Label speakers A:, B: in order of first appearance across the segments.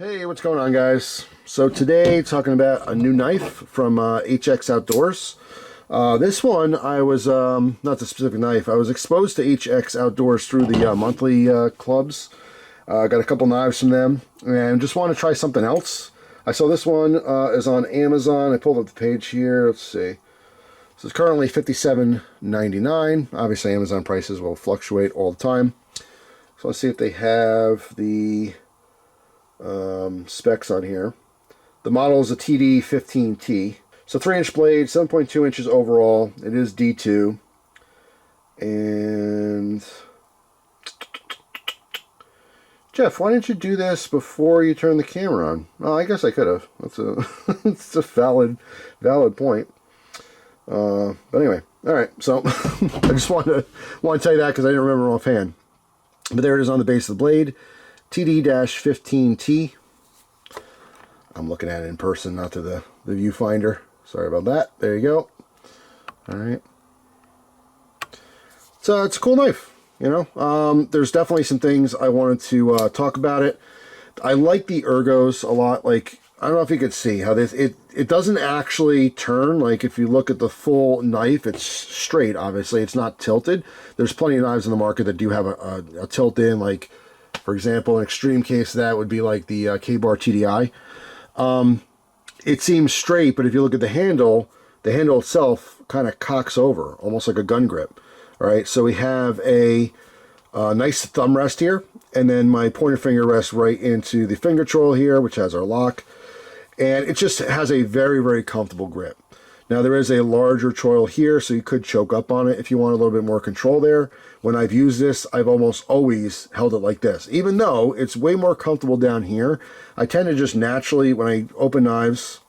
A: Hey, what's going on, guys? So today, talking about a new knife from HX Outdoors. This one, I was, not the specific knife, I was exposed to HX Outdoors through the monthly clubs. Got a couple knives from them, and just want to try something else. I saw this one is on Amazon. I pulled up the page here. Let's see. So it's currently $57.99. Obviously, Amazon prices will fluctuate all the time. So let's see if they have the specs on here. The model is a TD-15T. So 3-inch blade, 7.2 inches overall. It is D2. And Jeff, why didn't you do this before you turned the camera on? Well, I guess I could have. That's a it's a valid point. But anyway, all right. So I just want to tell you that because I didn't remember offhand. But there it is on the base of the blade. TD-15T. I'm looking at it in person, not to the viewfinder. Sorry about that. There you go. All right. So it's a cool knife, you know. There's definitely some things I wanted to talk about it. I like the ergos a lot. Like, I don't know if you could see how this, it doesn't actually turn. Like, if you look at the full knife, it's straight, obviously. It's not tilted. There's plenty of knives in the market that do have a tilt in, like, for example, an extreme case of that would be like the K-Bar TDI. It seems straight, but if you look at the handle itself kind of cocks over, almost like a gun grip. All right, so we have a nice thumb rest here, and then my pointer finger rests right into the finger choil here, which has our lock, and it just has a very, very comfortable grip. Now, there is a larger choil here, so you could choke up on it if you want a little bit more control there. When I've used this, I've almost always held it like this. Even though it's way more comfortable down here, I tend to just naturally, when I open knives,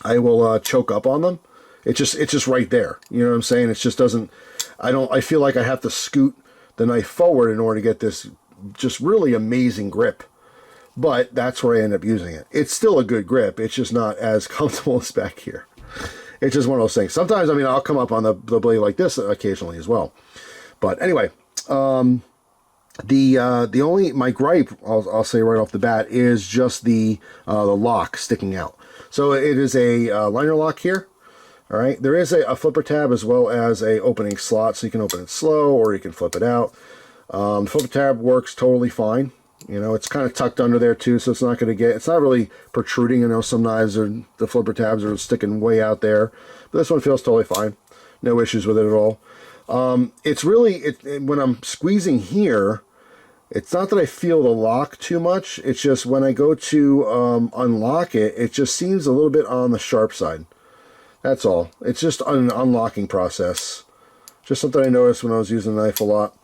A: I will choke up on them. It's just right there. You know what I'm saying? It just doesn't, I feel like I have to scoot the knife forward in order to get this just really amazing grip. But that's where I end up using it. It's still a good grip. It's just not as comfortable as back here. It's just one of those things. Sometimes, I mean, I'll come up on the blade like this occasionally as well. But anyway, the only, my gripe, I'll say right off the bat, is just the lock sticking out. So it is a Linerlock here. All right, there is a flipper tab as well as a opening slot, so you can open it slow or you can flip it out. The flipper tab works totally fine. You know, it's kind of tucked under there too, so it's not going to get, it's not really protruding. I know some knives are, the flipper tabs are sticking way out there, but this one feels totally fine. No issues with it at all. It's really, when I'm squeezing here, it's not that I feel the lock too much. It's just when I go to unlock it, it just seems a little bit on the sharp side. That's all. It's just an unlocking process. Just something I noticed when I was using the knife a lot.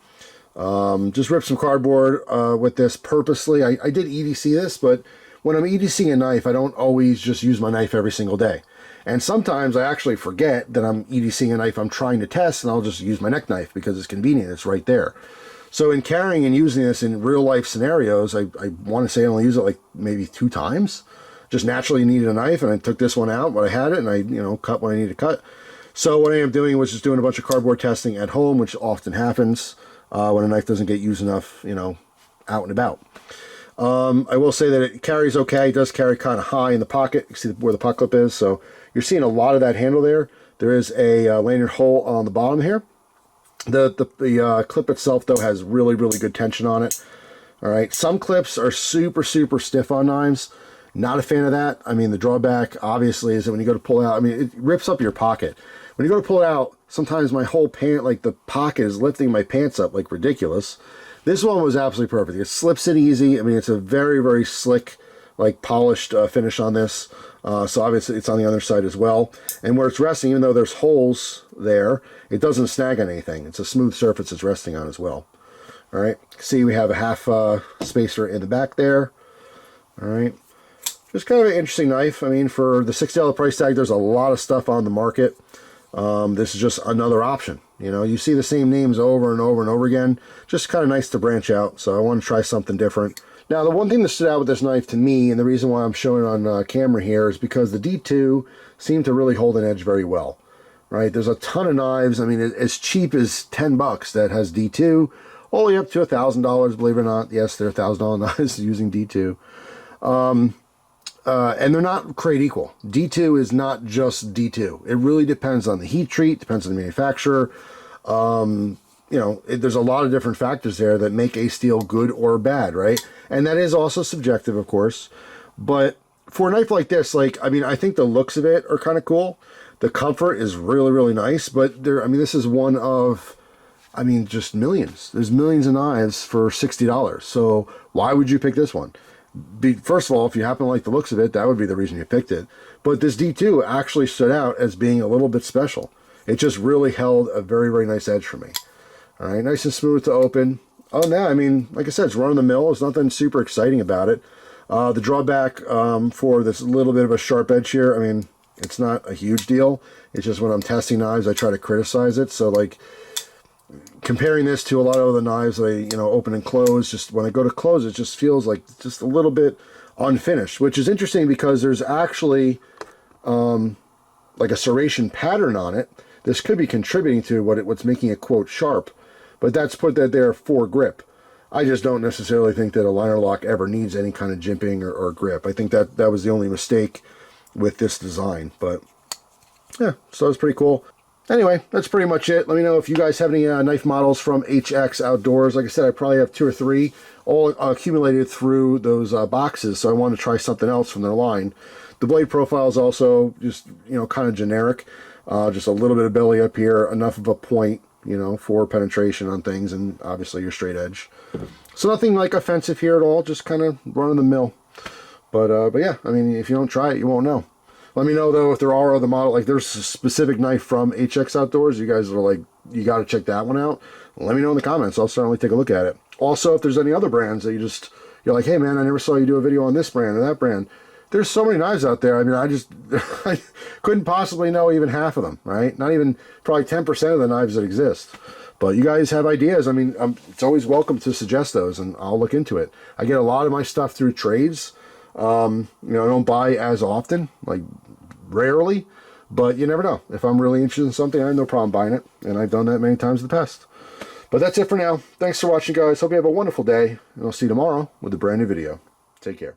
A: Just ripped some cardboard with this purposely. I did EDC this, but when I'm EDCing a knife, I don't always just use my knife every single day. And sometimes I actually forget that I'm EDCing a knife I'm trying to test, and I'll just use my neck knife because it's convenient. It's right there. So in carrying and using this in real life scenarios, I want to say I only use it like maybe 2 times. Just naturally needed a knife, and I took this one out when I had it, and I, you know, cut when I needed to cut. So what I am doing was just doing a bunch of cardboard testing at home, which often happens when a knife doesn't get used enough, you know, out and about. I will say that it carries okay. It does carry kind of high in the pocket. You see where the puck clip is, so you're seeing a lot of that handle there. There is a lanyard hole on the bottom here. The clip itself, though, has really, really good tension on it. All right, some clips are super, super stiff on knives. Not a fan of that. I mean, the drawback, obviously, is that when you go to pull it out, I mean, it rips up your pocket. When you go to pull it out, sometimes my whole pant, like the pocket is lifting my pants up like ridiculous. This one was absolutely perfect. It slips in easy. I mean, it's a very, very slick, like polished finish on this. So obviously it's on the other side as well. And where it's resting, even though there's holes there, it doesn't snag on anything. It's a smooth surface it's resting on as well. All right. See, we have a half spacer in the back there. All right. Just kind of an interesting knife. I mean, for the $60 price tag, there's a lot of stuff on the market. This is just another option. You know, you see the same names over and over and over again. Just kind of nice to branch out. So I want to try something different. Now, the one thing that stood out with this knife to me, and the reason why I'm showing it on camera here, is because the D2 seemed to really hold an edge very well. Right? There's a ton of knives. I mean, as cheap as $10 that has D2, all the way up to $1,000, believe it or not. Yes, they're $1,000 knives using D2. And they're not created equal. D2 is not just D2. It really depends on the heat treat, depends on the manufacturer. You know, there's a lot of different factors there that make a steel good or bad, right? And that is also subjective, of course. But for a knife like this, like, I mean, I think the looks of it are kind of cool. The comfort is really, really nice. But there, I mean, this is one of, I mean, just millions. There's millions of knives for $60. So why would you pick this one? First of all, if you happen to like the looks of it, that would be the reason you picked it. But this D2 actually stood out as being a little bit special. It just really held a very, very nice edge for me. All right, nice and smooth to open. Oh, no, I mean, like I said, it's run-of-the-mill. There's nothing super exciting about it. The drawback for this little bit of a sharp edge here, I mean, it's not a huge deal. It's just when I'm testing knives, I try to criticize it. So, like, comparing this to a lot of other knives that I, you know, open and close, just when I go to close, it just feels like just a little bit unfinished, which is interesting because there's actually like a serration pattern on it. This could be contributing to what's making it, quote, sharp. But that's put that there for grip. I just don't necessarily think that a Linerlock ever needs any kind of jimping or grip. I think that was the only mistake with this design. But yeah, so it's pretty cool. Anyway, that's pretty much it. Let me know if you guys have any knife models from HX Outdoors. Like I said, I probably have 2 or 3, all accumulated through those boxes. So I want to try something else from their line. The blade profile is also just, you know, kind of generic. Just a little bit of belly up here, enough of a point, you know, for penetration on things, and obviously your straight edge. So nothing like offensive here at all, just kind of run of the mill. But yeah, I mean, if you don't try it, you won't know. Let me know though if there are other models, like there's a specific knife from HX Outdoors. You guys are like, you got to check that one out. Let me know in the comments. I'll certainly take a look at it. Also, if there's any other brands that you're like, hey man, I never saw you do a video on this brand or that brand. There's so many knives out there. I mean, I couldn't possibly know even half of them, right? Not even probably 10% of the knives that exist. But you guys have ideas. I mean, it's always welcome to suggest those, and I'll look into it. I get a lot of my stuff through trades. You know, I don't buy as often, like rarely, but you never know. If I'm really interested in something, I have no problem buying it, and I've done that many times in the past. But that's it for now. Thanks for watching, guys. Hope you have a wonderful day, and I'll see you tomorrow with a brand new video. Take care.